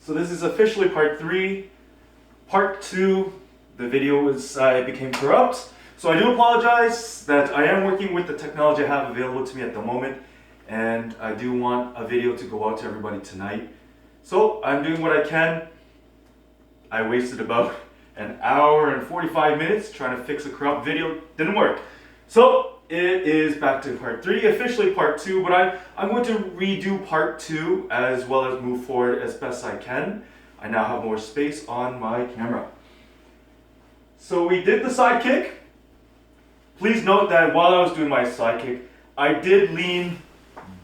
So this is officially part 3. Part 2, the video became corrupt. So I do apologize that I am working with the technology I have available to me at the moment, and I do want a video to go out to everybody tonight. So I'm doing what I can. I wasted about an hour and 45 minutes trying to fix a corrupt video. Didn't work. So it is back to part 3, officially part 2, but I'm going to redo part 2 as well as move forward as best I can. I now have more space on my camera. So we did the side kick. Please note that while I was doing my side kick, I did lean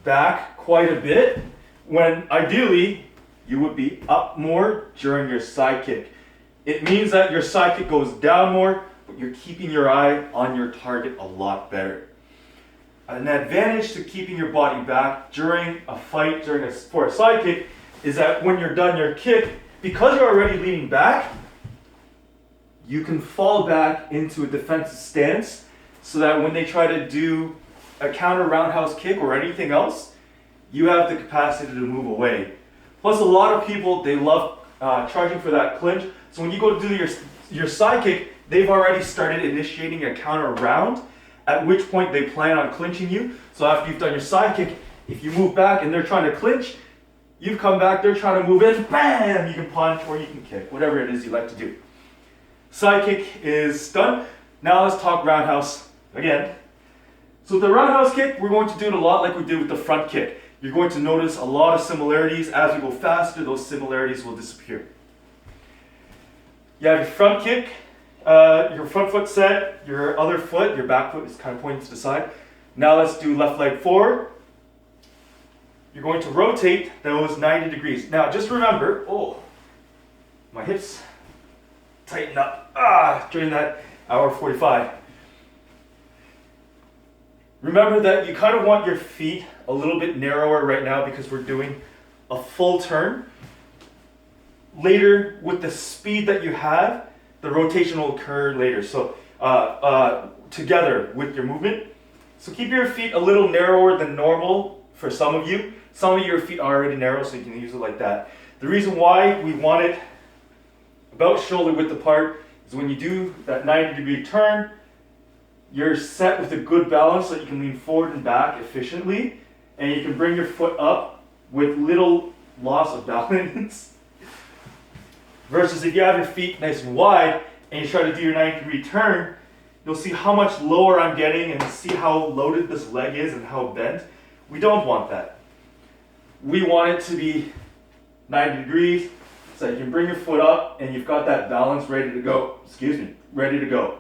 back quite a bit, when ideally you would be up more during your side kick. It means that your side kick goes down more, but you're keeping your eye on your target a lot better. An advantage to keeping your body back during a fight, for a side kick, is that when you're done your kick, because you're already leaning back, you can fall back into a defensive stance so that when they try to do a counter roundhouse kick or anything else, you have the capacity to move away. Plus, a lot of people, they love charging for that clinch. So when you go to do your side kick, they've already started initiating a counter round, at which point they plan on clinching you. So after you've done your side kick, if you move back and they're trying to clinch, you've come back, they're trying to move in, bam, you can punch or you can kick, whatever it is you like to do. Side kick is done. Now let's talk roundhouse again. So the roundhouse kick, we're going to do it a lot like we did with the front kick. You're going to notice a lot of similarities. As we go faster, those similarities will disappear. You have your front kick, your front foot set, your other foot, your back foot is kind of pointing to the side. Now let's do left leg forward. You're going to rotate those 90 degrees. Now just remember, my hips tighten up during that hour 45. Remember that you kind of want your feet a little bit narrower right now because we're doing a full turn. Later, with the speed that you have, the rotation will occur later. So together with your movement. So keep your feet a little narrower than normal for some of you. Some of your feet are already narrow, so you can use it like that. The reason why we want it about shoulder width apart is when you do that 90-degree turn, you're set with a good balance so that you can lean forward and back efficiently, and you can bring your foot up with little loss of balance. Versus if you have your feet nice and wide and you try to do your 90-degree turn, you'll see how much lower I'm getting and see how loaded this leg is and how bent. We don't want that. We want it to be 90 degrees so you can bring your foot up and you've got that balance ready to go. Ready to go.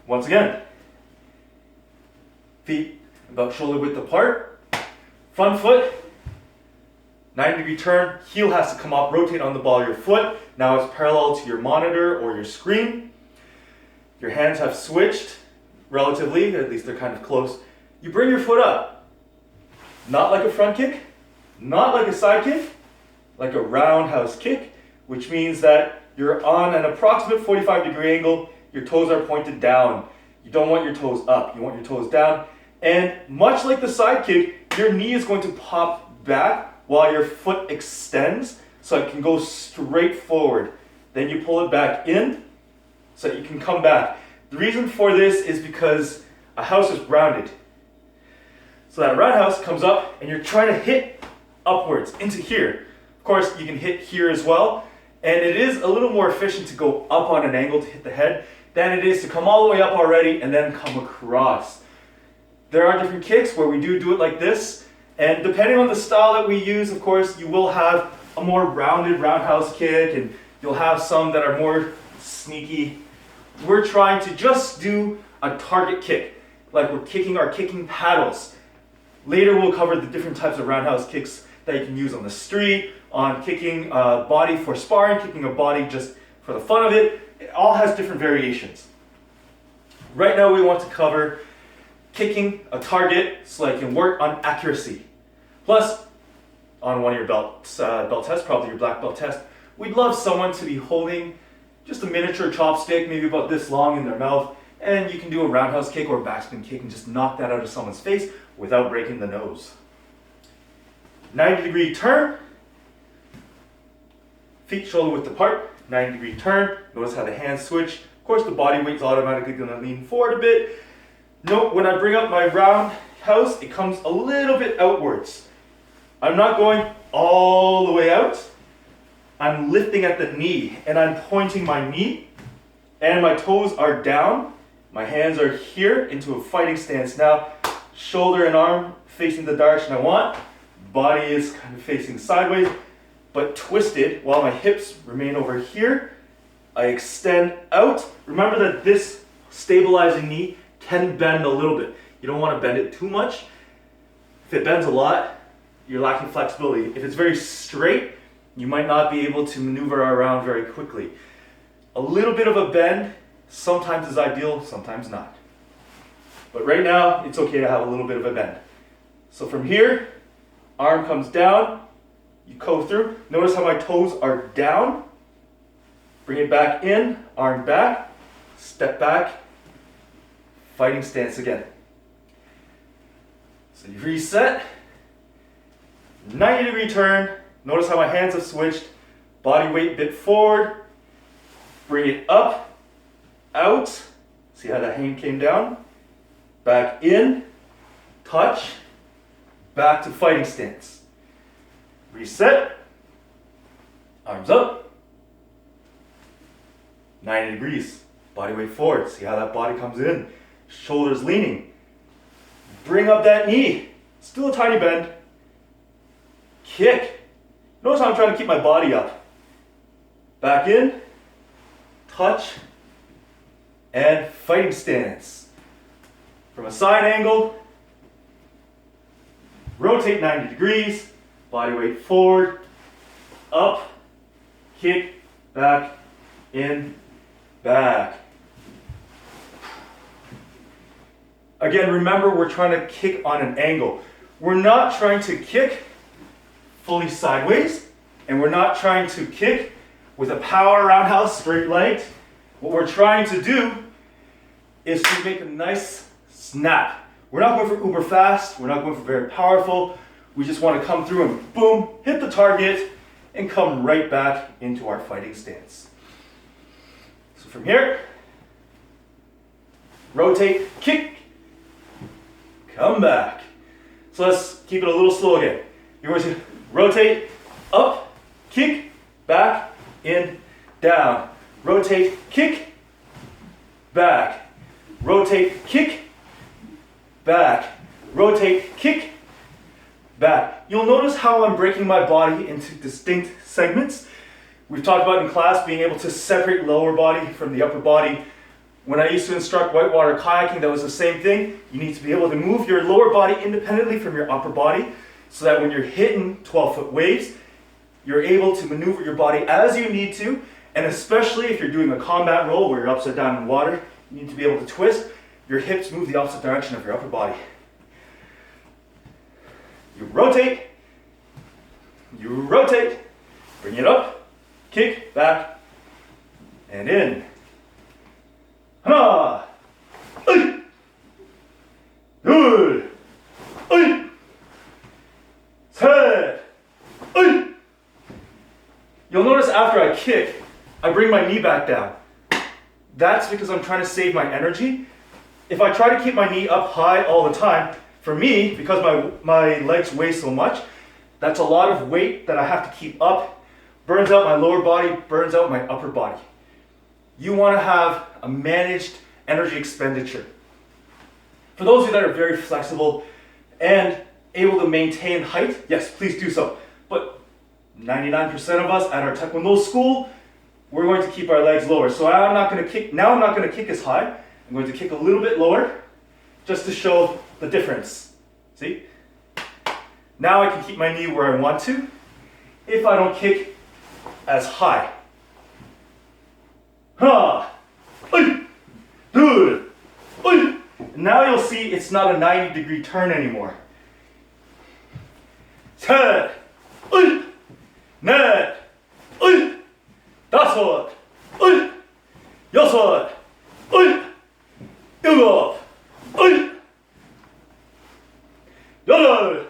Once again, feet about shoulder width apart, front foot, 90-degree turn, heel has to come up, rotate on the ball of your foot. Now it's parallel to your monitor or your screen. Your hands have switched relatively, at least they're kind of close. You bring your foot up, not like a front kick, not like a side kick, like a roundhouse kick, which means that you're on an approximate 45-degree angle. Your toes are pointed down. You don't want your toes up, you want your toes down. And much like the side kick, your knee is going to pop back while your foot extends so it can go straight forward. Then you pull it back in so that you can come back. The reason for this is because a house is rounded. So that roundhouse comes up and you're trying to hit upwards into here. Of course, you can hit here as well. And it is a little more efficient to go up on an angle to hit the head than it is to come all the way up already and then come across. There are different kicks where we do it like this. And depending on the style that we use, of course, you will have a more rounded roundhouse kick and you'll have some that are more sneaky. We're trying to just do a target kick, like we're kicking our kicking paddles. Later we'll cover the different types of roundhouse kicks that you can use on the street, on kicking a body for sparring, kicking a body just for the fun of it. It all has different variations. Right now we want to cover kicking a target so that you can work on accuracy. Plus, on one of your belt tests, probably your black belt test, we'd love someone to be holding just a miniature chopstick, maybe about this long in their mouth, and you can do a roundhouse kick or a backspin kick and just knock that out of someone's face without breaking the nose. 90-degree turn. Feet shoulder width apart. 90-degree turn. Notice how the hands switch. Of course, the body weight's automatically going to lean forward a bit. Note when I bring up my roundhouse, it comes a little bit outwards. I'm not going all the way out. I'm lifting at the knee and I'm pointing my knee and my toes are down. My hands are here into a fighting stance. Now, shoulder and arm facing the direction I want. Body is kind of facing sideways, but twisted while my hips remain over here. I extend out. Remember that this stabilizing knee can bend a little bit. You don't want to bend it too much. If it bends a lot, you're lacking flexibility. If it's very straight, you might not be able to maneuver around very quickly. A little bit of a bend sometimes is ideal, sometimes not. But right now, it's okay to have a little bit of a bend. So from here, arm comes down, you go through. Notice how my toes are down. Bring it back in, arm back, step back, fighting stance again. So you reset, 90-degree turn. Notice how my hands have switched. Body weight bit forward. Bring it up, out. See how that hand came down? Back in, touch, back to fighting stance. Reset, arms up, 90 degrees. Body weight forward. See how that body comes in? Shoulders leaning. Bring up that knee. Still a tiny bend. Kick. Notice how I'm trying to keep my body up. Back in, touch, and fighting stance. From a side angle, rotate 90 degrees, body weight forward, up, kick, back, in, back. Again, remember we're trying to kick on an angle. We're not trying to kick fully sideways, and we're not trying to kick with a power roundhouse straight legged. What we're trying to do is to make a nice snap. We're not going for uber fast, we're not going for very powerful. We just want to come through and boom, hit the target, and come right back into our fighting stance. So from here, rotate, kick, come back. So let's keep it a little slow again. You're going to rotate, up, kick, back, in, down. Rotate, kick, back. Rotate, kick, back. Rotate, kick, back. You'll notice how I'm breaking my body into distinct segments. We've talked about in class being able to separate lower body from the upper body. When I used to instruct whitewater kayaking, that was the same thing. You need to be able to move your lower body independently from your upper body so that when you're hitting 12-foot waves, you're able to maneuver your body as you need to, and especially if you're doing a combat roll where you're upside down in water, you need to be able to twist. Your hips move the opposite direction of your upper body. You rotate, bring it up, kick, back, and in. Ha! Good. Set. You'll notice after I kick, I bring my knee back down. That's because I'm trying to save my energy. If I try to keep my knee up high all the time, for me, because my legs weigh so much, that's a lot of weight that I have to keep up. Burns out my lower body, burns out my upper body. You want to have a managed energy expenditure. For those of you that are very flexible and able to maintain height, yes, please do so. But 99% of us at our Tae Kwon Do school, we're going to keep our legs lower. So I'm not going to kick as high. I'm going to kick a little bit lower just to show the difference. See? Now I can keep my knee where I want to if I don't kick as high. Ha! Good. Now you'll see it's not a 90-degree turn anymore. 셋, 넷, 다섯, 여섯, 일곱, 여덟,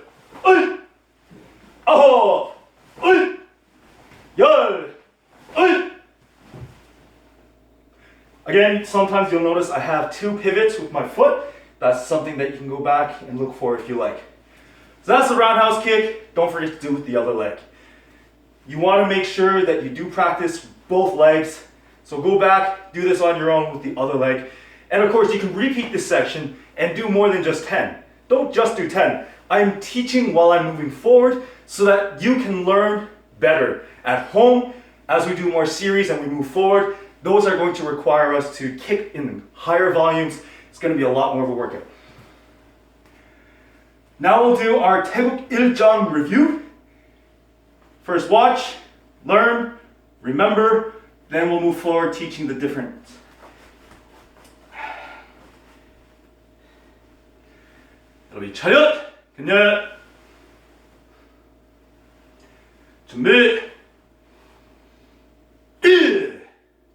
Again, sometimes you'll notice I have 2 pivots with my foot. That's something that you can go back and look for if you like. So that's the roundhouse kick. Don't forget to do it with the other leg. You want to make sure that you do practice both legs. So go back, do this on your own with the other leg. And of course, you can repeat this section and do more than just 10. Don't just do 10. I'm teaching while I'm moving forward so that you can learn better at home. As we do more series and we move forward, those are going to require us to kick in higher volumes. It's going to be a lot more of a workout. Now we'll do our 태국 일정 review. First watch, learn, remember, then we'll move forward teaching the difference. It'll be 차렷, 그녀, 준비, 1,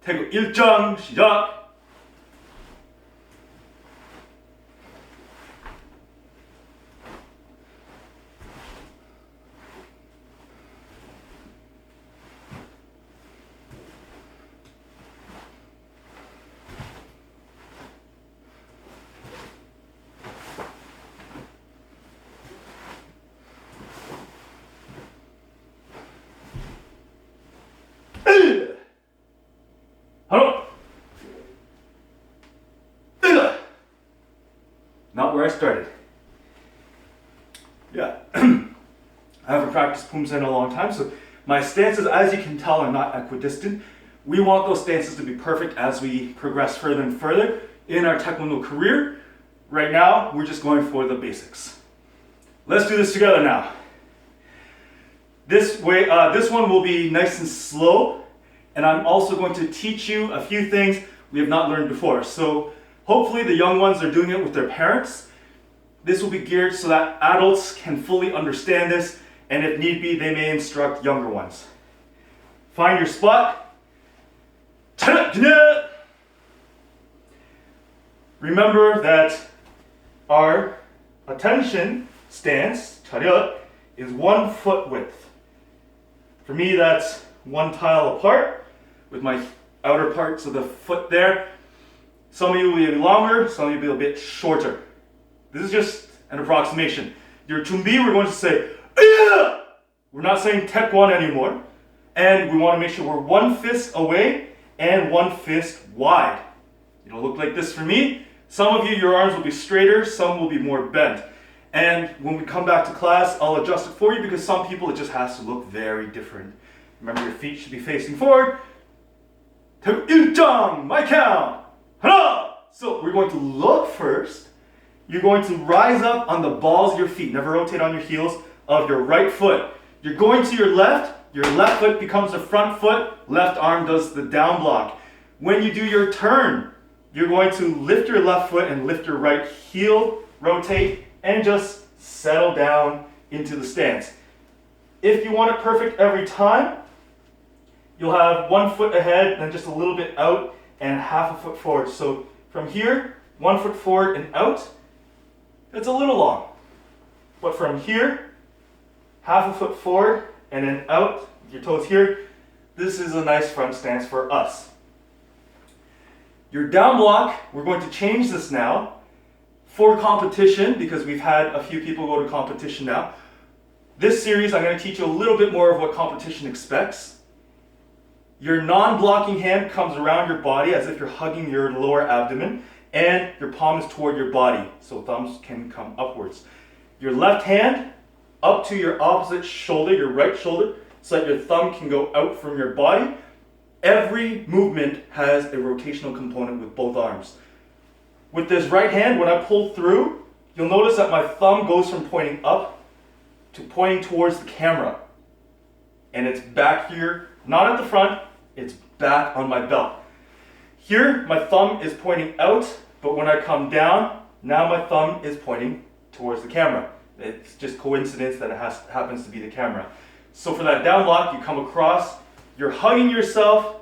태국 일정 시작. Not where I started. Yeah, I haven't practiced Pumsa in a long time, so my stances, as you can tell, are not equidistant. We want those stances to be perfect as we progress further and further in our Taekwondo career. Right now, we're just going for the basics. Let's do this together now. This one will be nice and slow, and I'm also going to teach you a few things we have not learned before. So hopefully the young ones are doing it with their parents. This will be geared so that adults can fully understand this, and if need be, they may instruct younger ones. Find your spot. Remember that our attention stance, 차렷, is 1 foot width. For me, that's 1 tile apart with my outer parts of the foot there. Some of you will be longer, some of you will be a bit shorter. This is just an approximation. Your 준비, we're going to say, Aya! We're not saying Tae Kwon anymore. And we want to make sure we're 1 fist away and 1 fist wide. It'll look like this for me. Some of you, your arms will be straighter, some will be more bent. And when we come back to class, I'll adjust it for you because some people, it just has to look very different. Remember, your feet should be facing forward. 태국 일정, my count. 하나! So we're going to look first. You're going to rise up on the balls of your feet. Never rotate on your heels of your right foot. You're going to your left foot becomes the front foot, left arm does the down block. When you do your turn, you're going to lift your left foot and lift your right heel, rotate, and just settle down into the stance. If you want it perfect every time, you'll have 1 foot ahead, then just a little bit out, and half a foot forward. So from here, 1 foot forward and out, it's a little long. But from here, half a foot forward and then out, with your toes here, this is a nice front stance for us. Your down block, we're going to change this now for competition because we've had a few people go to competition now. This series, I'm going to teach you a little bit more of what competition expects. Your non-blocking hand comes around your body as if you're hugging your lower abdomen, and your palm is toward your body, so thumbs can come upwards. Your left hand up to your opposite shoulder, your right shoulder, so that your thumb can go out from your body. Every movement has a rotational component with both arms. With this right hand, when I pull through, you'll notice that my thumb goes from pointing up to pointing towards the camera. And it's back here, not at the front, it's back on my belt. Here, my thumb is pointing out, but when I come down, now my thumb is pointing towards the camera. It's just coincidence that it happens to be the camera. So for that down block, you come across, you're hugging yourself,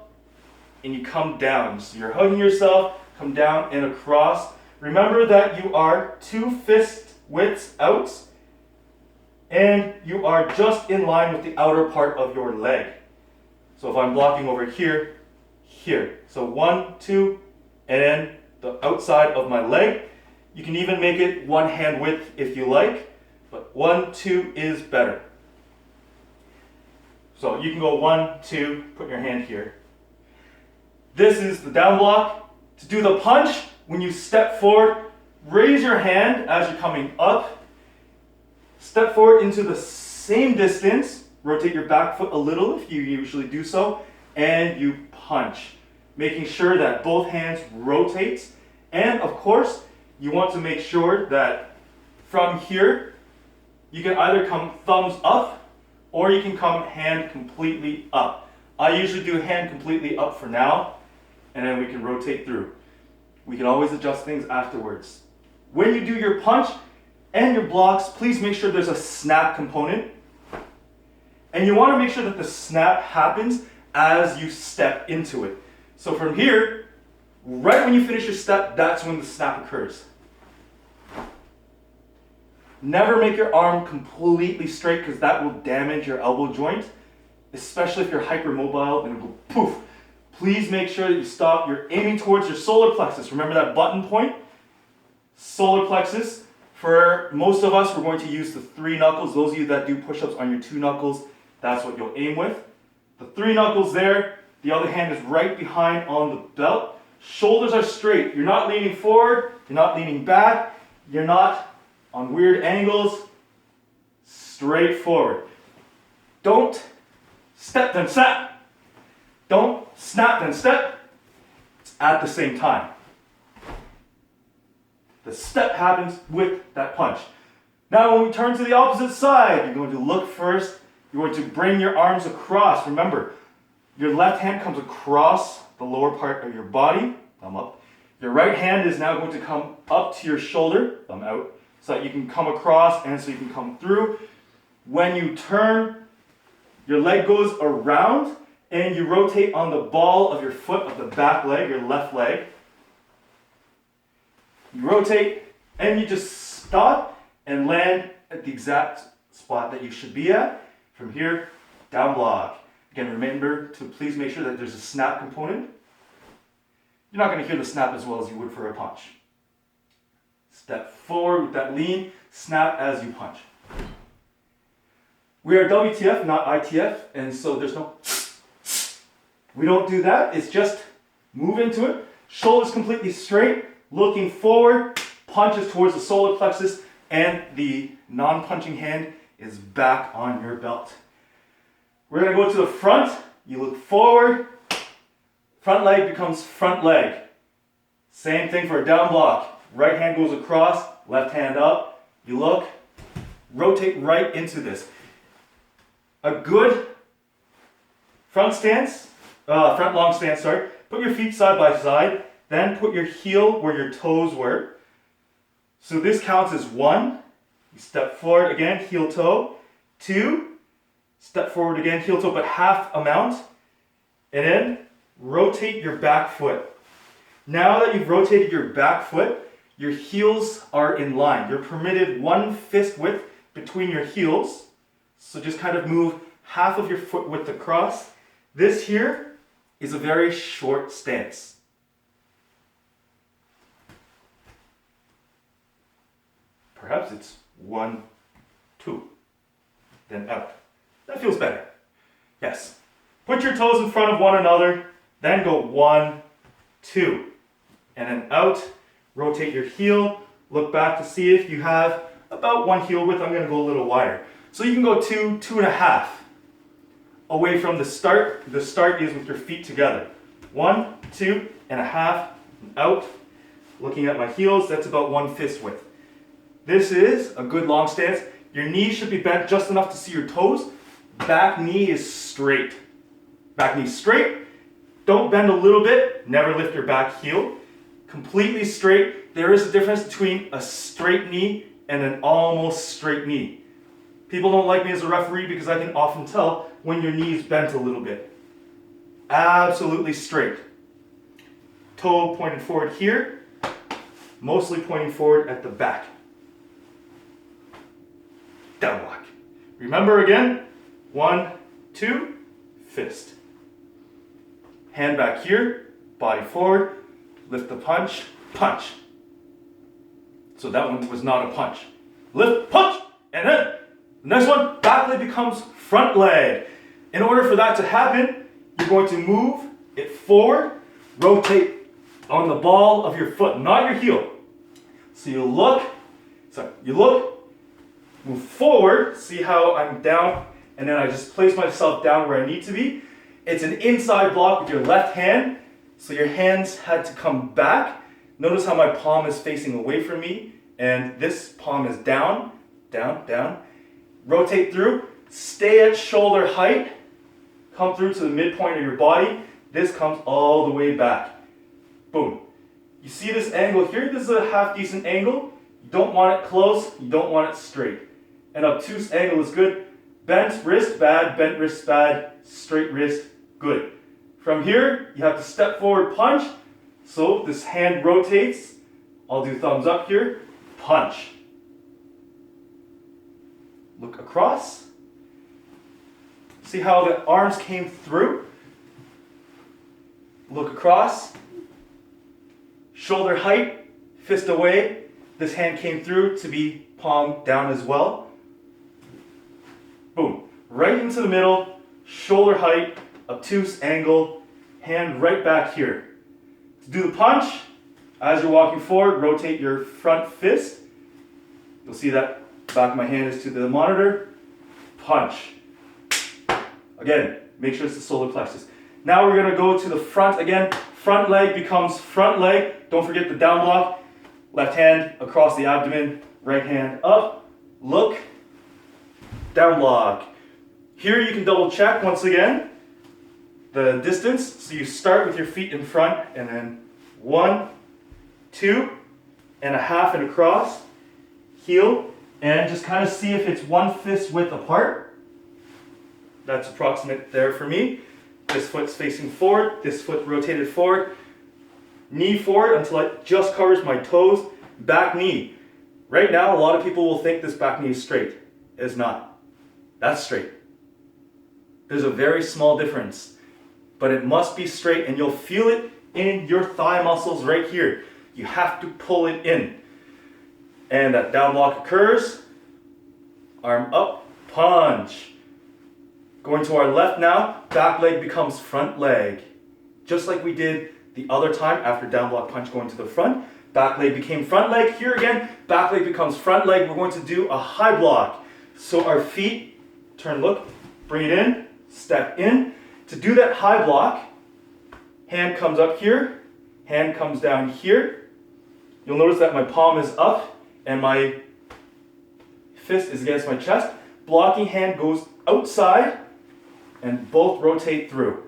and you come down. So you're hugging yourself, come down and across. Remember that you are 2 fist widths out, and you are just in line with the outer part of your leg. So if I'm blocking over here, here. So 1, 2, and then the outside of my leg. You can even make it one hand width if you like, but 1, 2 is better. So you can go 1, 2, put your hand here. This is the down block. To do the punch, when you step forward, raise your hand as you're coming up. Step forward into the same distance. Rotate your back foot a little if you usually do so. And you punch. Making sure that both hands rotate. And of course, you want to make sure that from here, you can either come thumbs up or you can come hand completely up. I usually do hand completely up for now, and then we can rotate through. We can always adjust things afterwards. When you do your punch and your blocks, please make sure there's a snap component. And you want to make sure that the snap happens as you step into it. So from here, right when you finish your step, that's when the snap occurs. Never make your arm completely straight because that will damage your elbow joint, especially if you're hypermobile and it'll go poof. Please make sure that you stop. You're aiming towards your solar plexus. Remember that button point? Solar plexus. For most of us, we're going to use the 3 knuckles. Those of you that do push-ups on your 2 knuckles, that's what you'll aim with. The 3 knuckles there. The other hand is right behind on the belt. Shoulders are straight. You're not leaning forward. You're not leaning back. You're not on weird angles. Straight forward. Don't step then snap. Don't snap then step. It's at the same time. The step happens with that punch. Now when we turn to the opposite side, you're going to look first. You're going to bring your arms across. Remember, your left hand comes across the lower part of your body, thumb up. Your right hand is now going to come up to your shoulder, thumb out, so that you can come across and so you can come through. When you turn, your leg goes around and you rotate on the ball of your foot of the back leg, your left leg. You rotate and you just stop and land at the exact spot that you should be at. From here, down block. Again, remember to please make sure that there's a snap component. You're not going to hear the snap as well as you would for a punch. Step forward with that lean, snap as you punch. We are WTF, not ITF, and so there's no... We don't do that. It's just move into it. Shoulders completely straight, looking forward, punches towards the solar plexus, and the non-punching hand is back on your belt. We're going to go to the front. You look forward. Front leg becomes front leg. Same thing for a down block. Right hand goes across, left hand up. You look, rotate right into this. A good front long stance, Put your feet side by side, then put your heel where your toes were. So this counts as 1. You step forward again, heel toe. 2, step forward again, heel toe, but half amount. And then rotate your back foot. Now that you've rotated your back foot, your heels are in line. You're permitted 1 fist width between your heels. So just kind of move half of your foot width across. This here is a very short stance. Perhaps it's 1, 2, then out. That feels better. Yes. Put your toes in front of one another, then go 1, 2, and then out. Rotate your heel, look back to see if you have about 1 heel width. I'm going to go a little wider. So you can go 2, 2.5 away from the start. The start is with your feet together. 1, 2.5, out. Looking at my heels, that's about 1 fist width. This is a good long stance. Your knees should be bent just enough to see your toes. Back knee is straight. Back knee straight. Don't bend a little bit. Never lift your back heel. Completely straight. There is a difference between a straight knee and an almost straight knee. People don't like me as a referee because I can often tell when your knee is bent a little bit. Absolutely straight. Toe pointed forward here. Mostly pointing forward at the back. Down block. Remember again, 1, 2, fist. Hand back here, body forward. lift the punch, punch. So that one was not a punch. Lift, punch, and then the next one, back leg becomes front leg. In order for that to happen, you're going to move it forward, rotate on the ball of your foot, not your heel. So you look, move forward, see how I'm down, and then I just place myself down where I need to be. It's an inside block with your left hand, so your hands had to come back. Notice how my palm is facing away from me, and this palm is down, down, down. Rotate through, stay at shoulder height, come through to the midpoint of your body. This comes all the way back. Boom. You see this angle here? This is a half decent angle. You don't want it close, you don't want it straight. An obtuse angle is good. Bent wrist, bad. Bent wrist, bad. Straight wrist, good. From here, you have to step forward, punch. So this hand rotates. I'll do thumbs up here. Punch. Look across. See how the arms came through? Look across. Shoulder height, fist away. This hand came through to be palm down as well. Boom. Right into the middle, shoulder height, obtuse angle, hand right back here. To do the punch, as you're walking forward, rotate your front fist. You'll see that the back of my hand is to the monitor. Punch. Again, make sure it's the solar plexus. Now we're going to go to the front again. Front leg becomes front leg. Don't forget the down block. Left hand across the abdomen, right hand up. Look, down block. Here you can double check once again the distance. So you start with your feet in front and then 1, 2 and a half and across. Heel and just kind of see if it's one fist width apart. That's approximate there for me. This foot's facing forward, this foot rotated forward. Knee forward until it just covers my toes. Back knee. Right now, a lot of people will think this back knee is straight. It's not. That's straight. There's a very small difference, but it must be straight and you'll feel it in your thigh muscles right here. You have to pull it in. And that down block occurs. Arm up, punch. Going to our left now, back leg becomes front leg. Just like we did the other time after down block punch going to the front. Back leg became front leg. Here again, back leg becomes front leg. We're going to do a high block. So our feet, turn, look, bring it in, step in. To do that high block, hand comes up here, hand comes down here. You'll notice that my palm is up and my fist is against my chest. Blocking hand goes outside and both rotate through.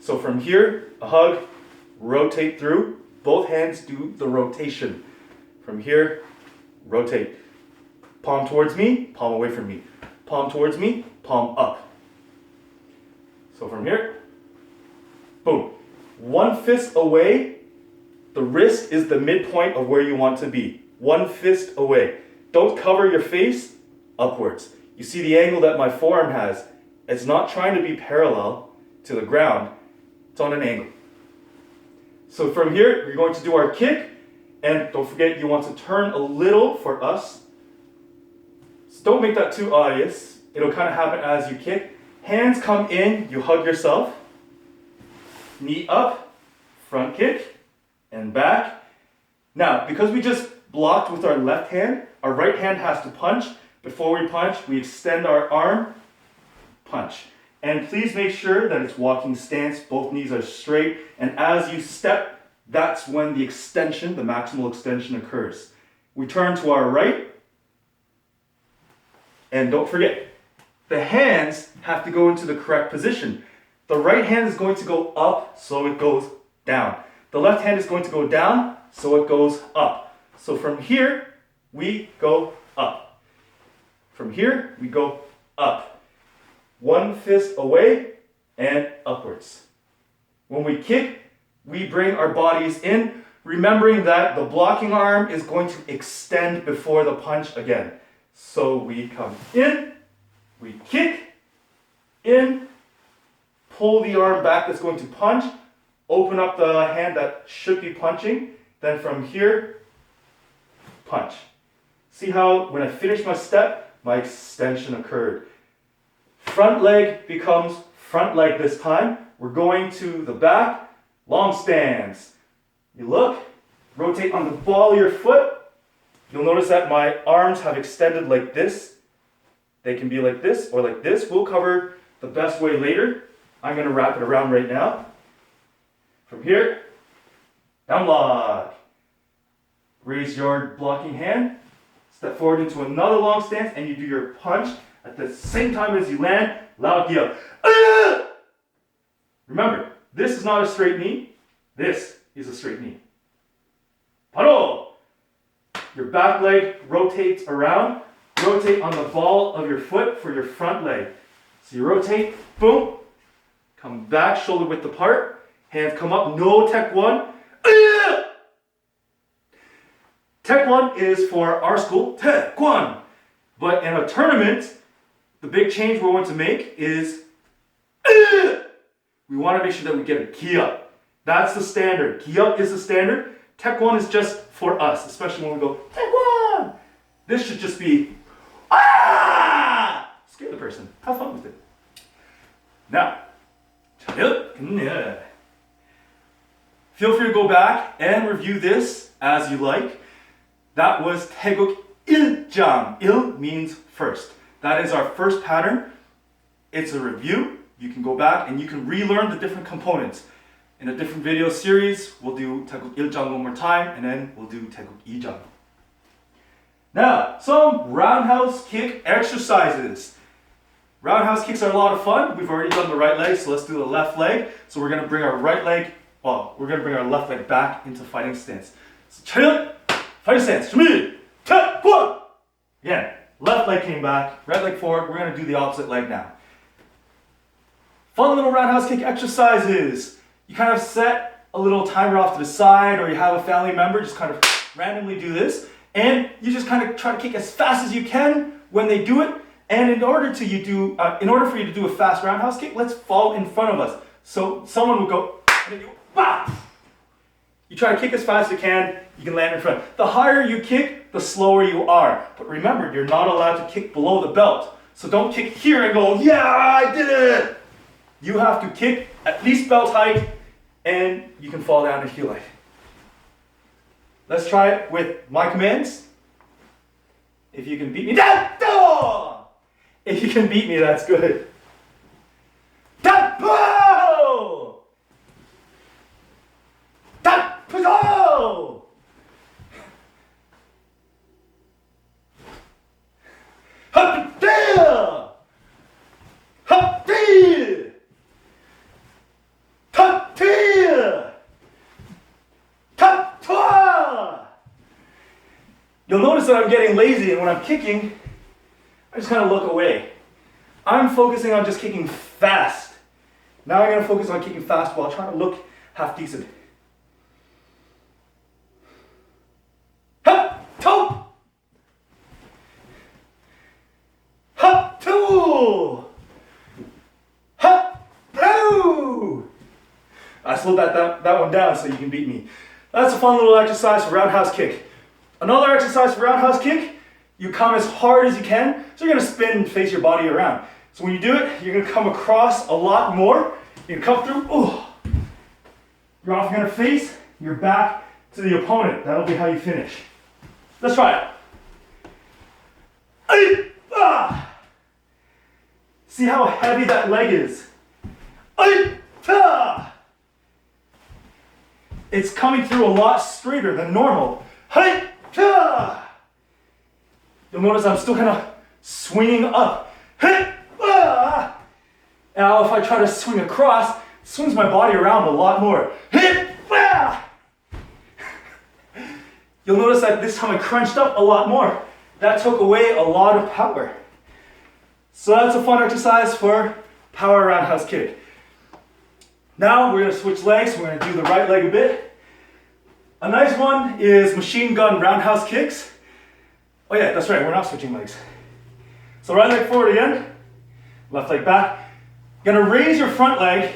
So from here, a hug, rotate through. Both hands do the rotation. From here, rotate. Palm towards me, palm away from me. Palm towards me, palm up. So from here, boom. One fist away, the wrist is the midpoint of where you want to be. One fist away. Don't cover your face upwards. You see the angle that my forearm has. It's not trying to be parallel to the ground. It's on an angle. So from here, we're going to do our kick. And don't forget, you want to turn a little for us. So don't make that too obvious. It'll kind of happen as you kick. Hands come in, you hug yourself. Knee up, front kick, and back. Now, because we just blocked with our left hand, our right hand has to punch. Before we punch, we extend our arm, punch. And please make sure that it's walking stance, both knees are straight, and as you step, that's when the extension, the maximal extension occurs. We turn to our right, and don't forget, the hands have to go into the correct position. The right hand is going to go up, so it goes down. The left hand is going to go down, so it goes up. So from here, we go up. From here, we go up. One fist away and upwards. When we kick, we bring our bodies in, remembering that the blocking arm is going to extend before the punch again. So we come in, we kick, in, pull the arm back that's going to punch, open up the hand that should be punching. Then from here, punch. See how when I finish my step, my extension occurred. Front leg becomes front leg this time. We're going to the back, long stance. You look, rotate on the ball of your foot. You'll notice that my arms have extended like this. They can be like this or like this. We'll cover the best way later. I'm going to wrap it around right now. From here, down block. Raise your blocking hand. Step forward into another long stance and you do your punch at the same time as you land. Loud yell. Remember, this is not a straight knee. This is a straight knee. Paro. Your back leg rotates around. Rotate on the ball of your foot for your front leg. So you rotate, boom. Come back, shoulder width apart. Hands come up, no Tae Kwon. Tae Kwon is for our school, Tae Kwon. But in a tournament, the big change we're going to make is we want to make sure that we get a ki up. That's the standard. Ki up is the standard. Tae Kwon is just for us, especially when we go, Tae Kwon. This should just be, scare the person. Have fun with it. Now, feel free to go back and review this as you like. That was 태국 일장. Il means first. That is our first pattern. It's a review. You can go back and you can relearn the different components. In a different video series, we'll do 태국 일장 one more time, and then we'll do 태국 이장. Now, some roundhouse kick exercises. Roundhouse kicks are a lot of fun. We've already done the right leg, so let's do the left leg. So we're gonna bring our left leg back into fighting stance. So 차렷, fighting stance. 준비, Tae Kwon. Again, left leg came back, right leg forward. We're gonna do the opposite leg now. Fun little roundhouse kick exercises. You kind of set a little timer off to the side, or you have a family member just kind of randomly do this, and you just kind of try to kick as fast as you can when they do it. And in order for you to do a fast roundhouse kick, let's fall in front of us. So someone will go, and then you go, bah! You try to kick as fast as you can land in front. The higher you kick, the slower you are. But remember, you're not allowed to kick below the belt. So don't kick here and go, yeah, I did it! You have to kick at least belt height, and you can fall down if you like. Let's try it with my commands. If you can beat me, if you can beat me, that's good. You'll notice that I'm getting lazy, and when I'm kicking, I just kind of look away. I'm focusing on just kicking fast. Now I'm going to focus on kicking fast while trying to look half decent. Hup, toe. Hup, two. Hup, poo. I slowed that one down so you can beat me. That's a fun little exercise for roundhouse kick. Another exercise for roundhouse kick, you come as hard as you can. So you're going to spin and face your body around. So when you do it, you're going to come across a lot more. You're going to come through. You're often going to face your back to the opponent. That'll be how you finish. Let's try it. See how heavy that leg is. It's coming through a lot straighter than normal. You'll notice I'm still kind of swinging up. Now if I try to swing across, it swings my body around a lot more. You'll notice that this time I crunched up a lot more. That took away a lot of power. So that's a fun exercise for power roundhouse kick. Now we're going to switch legs. We're going to do the right leg a bit. A nice one is machine gun roundhouse kicks. Oh yeah, that's right, we're not switching legs. So right leg forward again, left leg back. You're gonna raise your front leg,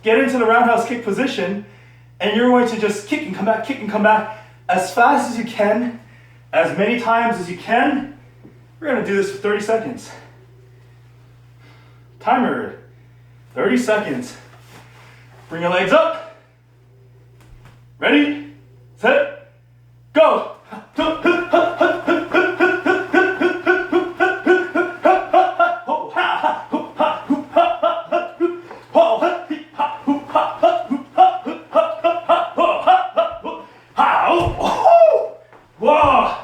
get into the roundhouse kick position, and you're going to just kick and come back as fast as you can, as many times as you can. We're gonna do this for 30 seconds. Timer, 30 seconds. Bring your legs up. Ready, set, go. Whoa!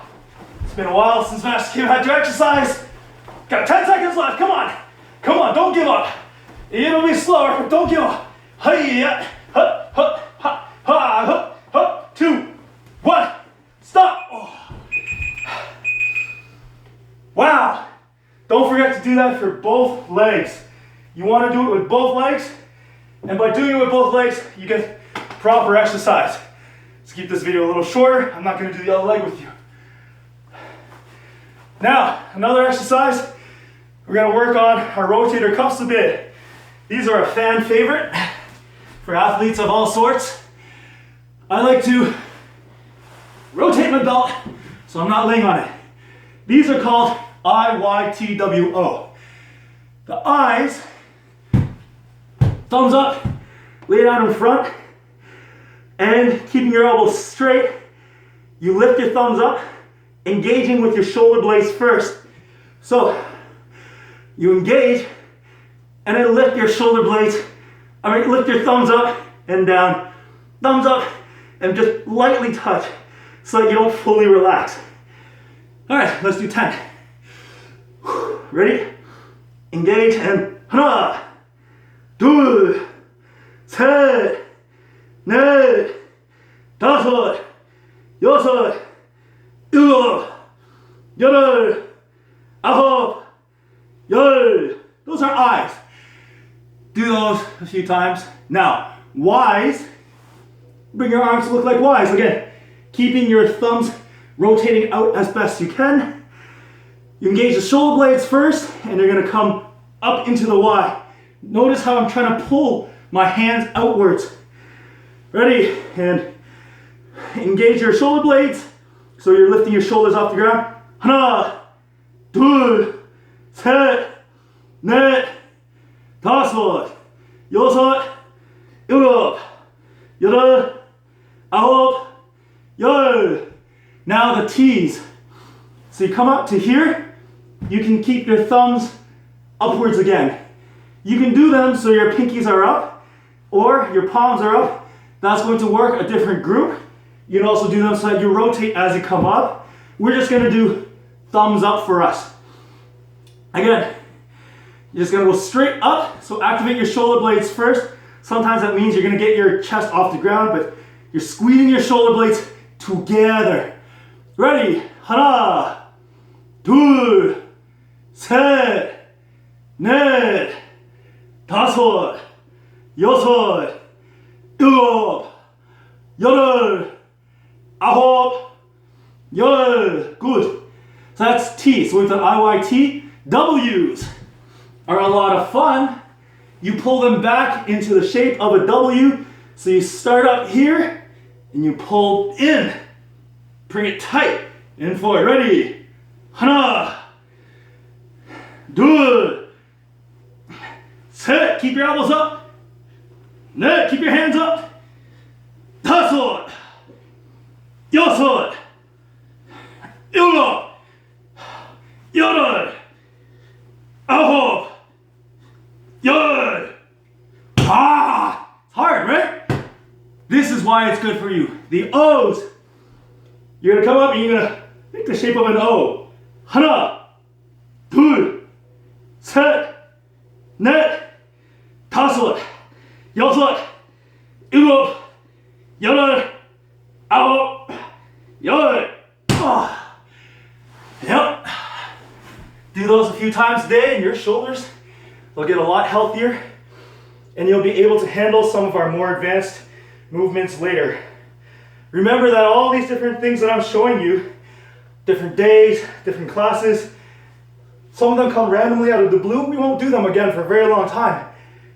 It's been a while since Master Kim had to exercise. Got 10 seconds left. Come on. Come on, don't give up. It'll be slower, but don't give up. Hi-ya. Ha, 2, 1. Stop. Oh. Wow. Don't forget to do that for both legs. You want to do it with both legs, and by doing it with both legs, you get proper exercise. Let's keep this video a little shorter. I'm not going to do the other leg with you. Now, another exercise. We're going to work on our rotator cuffs a bit. These are a fan favorite for athletes of all sorts. I like to rotate my belt so I'm not laying on it. These are called IYTWO. The I's, thumbs up, lay it out in front, and keeping your elbows straight, you lift your thumbs up, engaging with your shoulder blades first. So you engage and then lift your shoulder blades, lift your thumbs up and down, thumbs up, and just lightly touch so that you don't fully relax. All right, let's do 10. Ready? Engage and 하나, 둘, 셋, 넷, 다섯, 여섯, 일곱, 여덟, 아홉, 열. Those are I's. Do those a few times. Now, Y's. Bring your arms to look like Y's. Again, keeping your thumbs rotating out as best you can. You engage the shoulder blades first, and you're gonna come up into the Y. Notice how I'm trying to pull my hands outwards. Ready? And engage your shoulder blades. So you're lifting your shoulders off the ground. 하나, 둘, 셋, 넷, 다섯, 여섯, 일곱, 여덟, 아홉, 열. Now the T's. So you come up to here. You can keep your thumbs upwards again. You can do them so your pinkies are up or your palms are up. That's going to work a different group. You can also do them so that you rotate as you come up. We're just going to do thumbs up for us. Again, you're just going to go straight up. So activate your shoulder blades first. Sometimes that means you're going to get your chest off the ground, but you're squeezing your shoulder blades together. Ready? 하나, 둘, 셋, 넷, 다섯, 여섯, 일곱, 여덟, 아홉, 열. Good. So that's T. So we've done IYT. W's are a lot of fun. You pull them back into the shape of a W. So you start up here and you pull in. Bring it tight. In forward. Ready? 하나, 둘, 셋. Keep your elbows up. 넷. Keep your hands up. 다섯, 여섯, 일곱, 여덟, 아홉, 열. Ah, it's hard, right? This is why it's good for you. The O's. You're gonna come up and you're gonna make the shape of an O. 하나, 둘, 셋, 넷, 다섯, 여섯, 일곱, 여덟, 아홉, 열. Yep. Do those a few times a day and your shoulders will get a lot healthier and you'll be able to handle some of our more advanced movements later. Remember that all these different things that I'm showing you, different days, different classes, some of them come randomly out of the blue. We won't do them again for a very long time.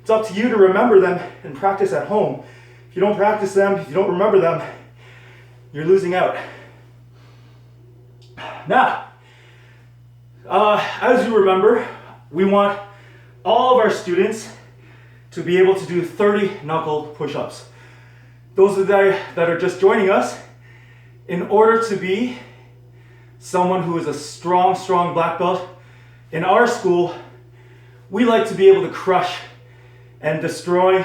It's up to you to remember them and practice at home. If you don't practice them, if you don't remember them, you're losing out. Now, as you remember, we want all of our students to be able to do 30 knuckle push-ups. Those that are just joining us, in order to be someone who is a strong black belt, in our school, we like to be able to crush and destroy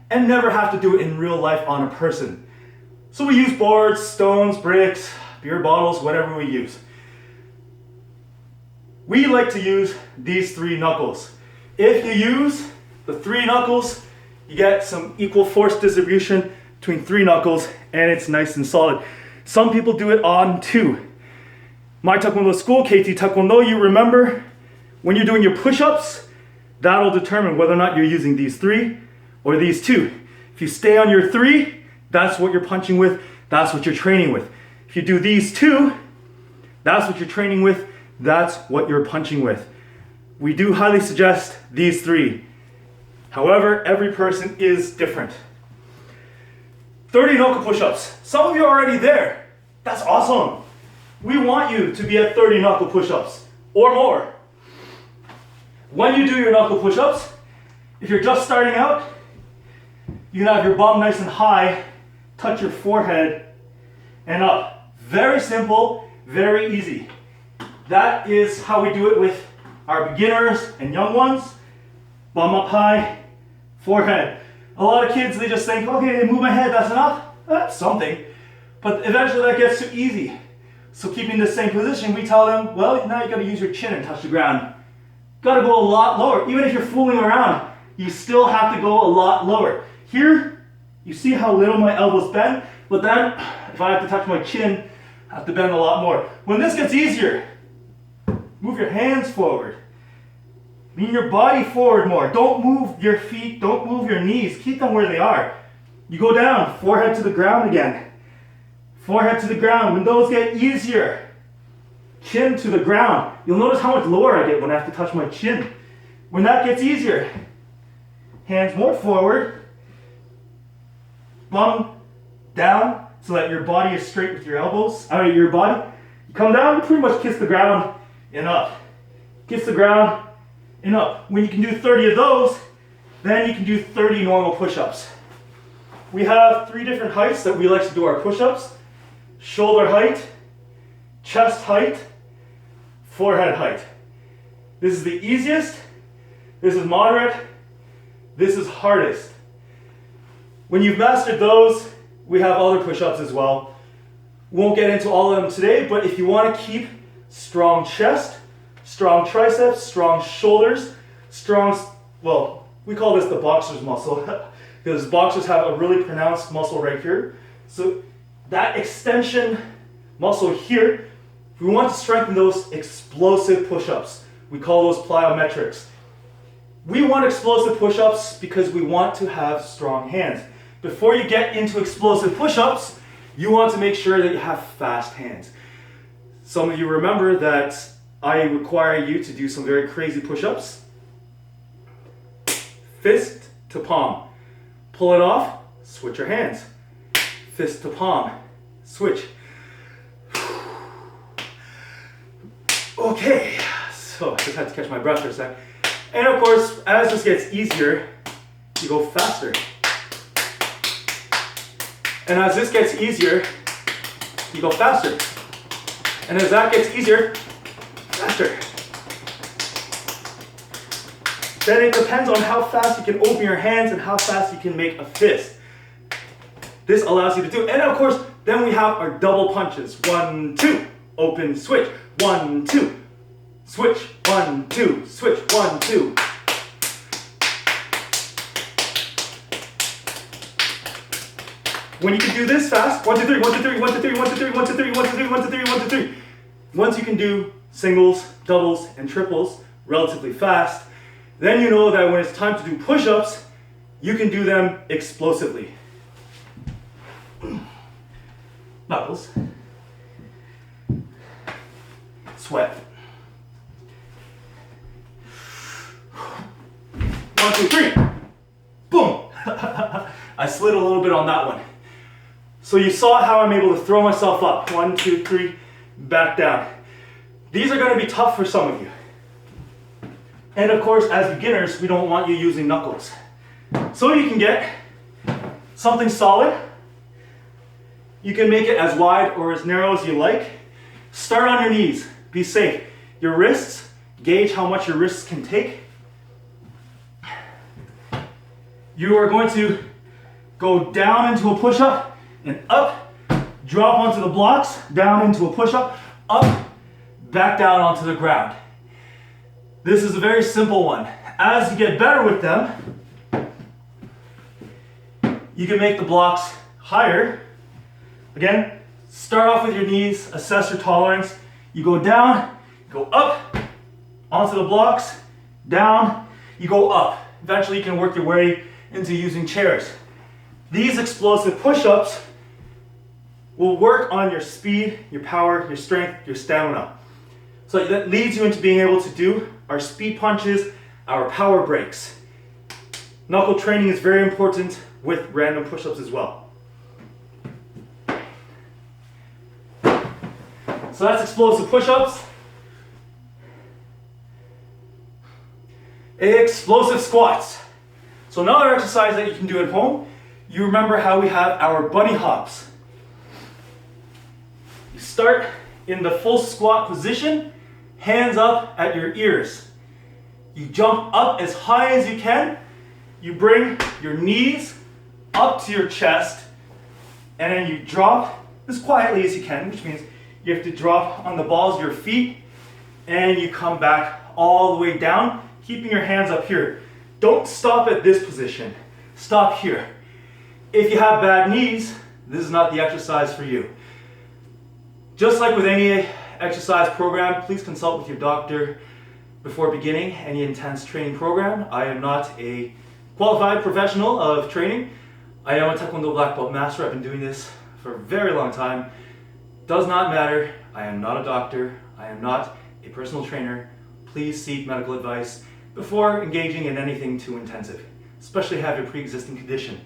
and never have to do it in real life on a person. So we use boards, stones, bricks, beer bottles, whatever we use. We like to use these 3 knuckles. If you use the 3 knuckles, you get some equal force distribution between 3 knuckles, and it's nice and solid. Some people do it on 2. My Taekwondo school, KT Taekwondo, you remember, when you're doing your push-ups, that'll determine whether or not you're using these 3 or these 2. If you stay on your 3, that's what you're punching with, that's what you're training with. If you do these 2, that's what you're training with, that's what you're punching with. We do highly suggest these 3. However, every person is different. 30 knuckle push-ups. Some of you are already there. That's awesome. We want you to be at 30 knuckle push-ups or more. When you do your knuckle push-ups, if you're just starting out, you can have your bum nice and high, touch your forehead, and up. Very simple, very easy. That is how we do it with our beginners and young ones. Bum up high, forehead. A lot of kids, they just think, okay, move my head, that's enough. That's something. But eventually that gets too easy. So keeping the same position, we tell them, well, now you gotta use your chin and touch the ground. Gotta go a lot lower. Even if you're fooling around, you still have to go a lot lower. Here, you see how little my elbows bend, but then if I have to touch my chin, I have to bend a lot more. When this gets easier, move your hands forward. Lean your body forward more. Don't move your feet, don't move your knees. Keep them where they are. You go down, forehead to the ground again. Forehead to the ground. When those get easier, chin to the ground. You'll notice how much lower I get when I have to touch my chin. When that gets easier, hands more forward, bum down so that your body is straight with your elbows, your body. You come down, you pretty much kiss the ground and up. Kiss the ground and up. When you can do 30 of those, then you can do 30 normal push-ups. We have 3 different heights that we like to do our push-ups. Shoulder height, chest height, forehead height. This is the easiest, this is moderate, this is hardest. When you've mastered those, we have other push-ups as well. Won't get into all of them today, but if you want to keep strong chest, strong triceps, strong shoulders, well, we call this the boxer's muscle because boxers have a really pronounced muscle right here. So that extension muscle here, we want to strengthen those explosive push-ups. We call those plyometrics. We want explosive push-ups because we want to have strong hands. Before you get into explosive push-ups, you want to make sure that you have fast hands. Some of you remember that I require you to do some very crazy push-ups. Fist to palm. Pull it off, switch your hands. Fist to palm, switch. Okay, so I just had to catch my breath for a sec. And of course, as this gets easier, you go faster. And as this gets easier, you go faster. And as that gets easier, faster. Then it depends on how fast you can open your hands and how fast you can make a fist. This allows you to do it. And of course, then we have our double punches. 1, 2, open, switch. 1, 2, switch. 1, 2, switch. 1, 2. When you can do this fast, 1, 2, 3, 1, 2, 3, 1, 2, 3, 1, 2, 3, 1, 2, 3, 1, 2, 3, 1, 2, 3, 1, 2, 3. Once you can do singles, doubles, and triples relatively fast, then you know that when it's time to do push-ups, you can do them explosively. Knuckles. Sweat. 1, 2, 3. I slid a little bit on that one. So you saw how I'm able to throw myself up. 1, 2, 3, back down. These are going to be tough for some of you. And of course, as beginners, we don't want you using knuckles. So you can get something solid. You can make it as wide or as narrow as you like. Start on your knees. Be safe. Your wrists, gauge how much your wrists can take. You are going to go down into a push-up and up, drop onto the blocks, down into a push-up, up, back down onto the ground. This is a very simple one. As you get better with them, you can make the blocks higher. Again, start off with your knees, assess your tolerance. You go down, go up, onto the blocks, down, you go up. Eventually you can work your way into using chairs. These explosive push-ups will work on your speed, your power, your strength, your stamina. So that leads you into being able to do our speed punches, our power breaks. Knuckle training is very important with random push-ups as well. So that's explosive push-ups. Explosive squats. So another exercise that you can do at home, you remember how we have our bunny hops. You start in the full squat position, hands up at your ears. You jump up as high as you can. You bring your knees up to your chest, and then you drop as quietly as you can, which means you have to drop on the balls of your feet, and you come back all the way down, keeping your hands up here. Don't stop at this position. Stop here. If you have bad knees, this is not the exercise for you. Just like with any exercise program, please consult with your doctor before beginning any intense training program. I am not a qualified professional of training. I am a Tae Kwon Do black belt master. I've been doing this for a very long time. Does not matter. I am not a doctor. I am not a personal trainer. Please seek medical advice before engaging in anything too intensive, especially have a pre-existing condition.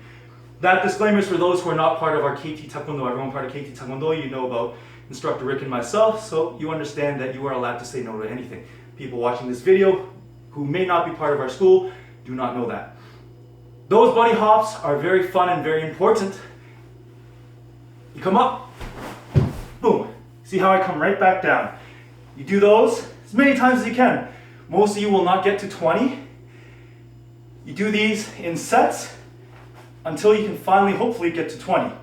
That disclaimer is for those who are not part of our KT Tae Kwon Do. Everyone part of KT Tae Kwon Do, you know about instructor Rick and myself, so you understand that you are allowed to say no to anything. People watching this video who may not be part of our school do not know that. Those bunny hops are very fun and very important. You come up, boom. See how I come right back down. You do those as many times as you can. Most of you will not get to 20. You do these in sets until you can finally, hopefully, get to 20.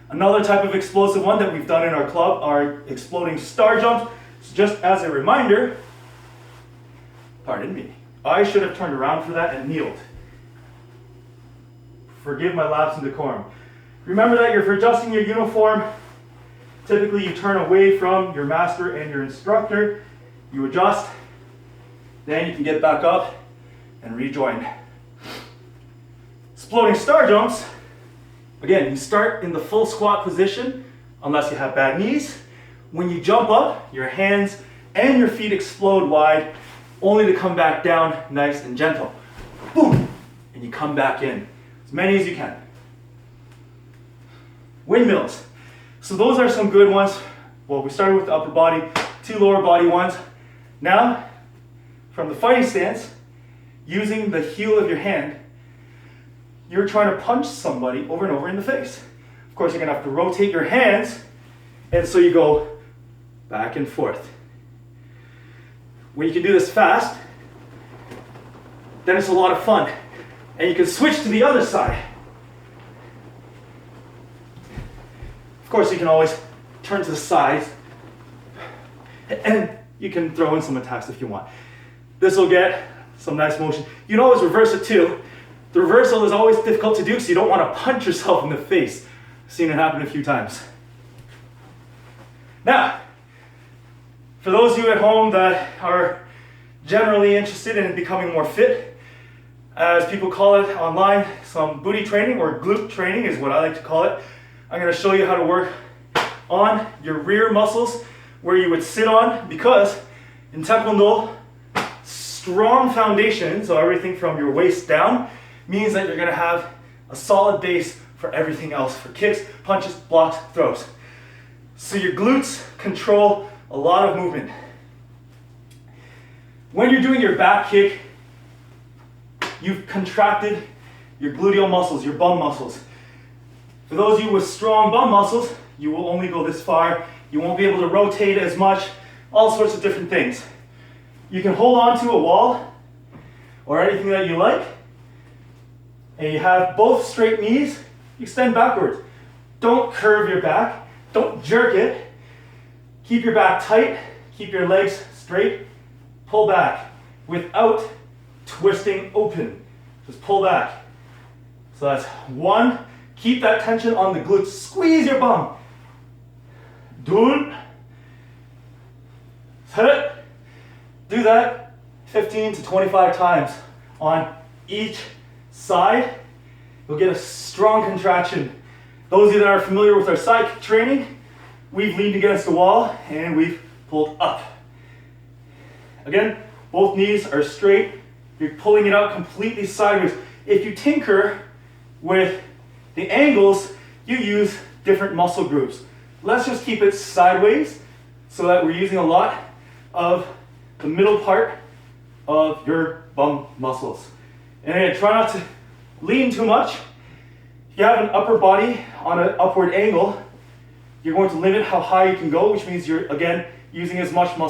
Another type of explosive one that we've done in our club are exploding star jumps. So just as a reminder, pardon me, I should have turned around for that and kneeled. Forgive my lapse in decorum. Remember that if you're adjusting your uniform, typically you turn away from your master and your instructor, you adjust, then you can get back up and rejoin. Exploding star jumps, again, you start in the full squat position, unless you have bad knees. When you jump up, your hands and your feet explode wide, only to come back down nice and gentle. Boom! And you come back in, as many as you can. Windmills. So those are some good ones. Well, we started with the upper body, 2 lower body ones. Now, from the fighting stance, using the heel of your hand, you're trying to punch somebody over and over in the face. Of course, you're gonna have to rotate your hands, and so you go back and forth. When you can do this fast, then it's a lot of fun. And you can switch to the other side. Of course, you can always turn to the sides, and you can throw in some attacks if you want. This will get some nice motion. You can always reverse it too. The reversal is always difficult to do, so you don't want to punch yourself in the face. I've seen it happen a few times. Now, for those of you at home that are generally interested in becoming more fit, as people call it online, some booty training or glute training is what I like to call it. I'm going to show you how to work on your rear muscles where you would sit on, because in Tae Kwon Do, strong foundation, so everything from your waist down, means that you're going to have a solid base for everything else, for kicks, punches, blocks, throws. So your glutes control a lot of movement. When you're doing your back kick, you've contracted your gluteal muscles, your bum muscles. For those of you with strong bum muscles, you will only go this far. You won't be able to rotate as much, all sorts of different things. You can hold on to a wall or anything that you like, and you have both straight knees, extend backwards. Don't curve your back, don't jerk it. Keep your back tight, keep your legs straight, pull back without twisting open. Just pull back. So that's one. Keep that tension on the glutes. Squeeze your bum. Do that 15 to 25 times on each side. You'll get a strong contraction. Those of you that are familiar with our side kick training, we've leaned against the wall and we've pulled up. Again, both knees are straight. You're pulling it out completely sideways. If you tinker with the angles, you use different muscle groups. Let's just keep it sideways so that we're using a lot of the middle part of your bum muscles. And again, try not to lean too much. If you have an upper body on an upward angle, you're going to limit how high you can go, which means you're, again, using as much muscle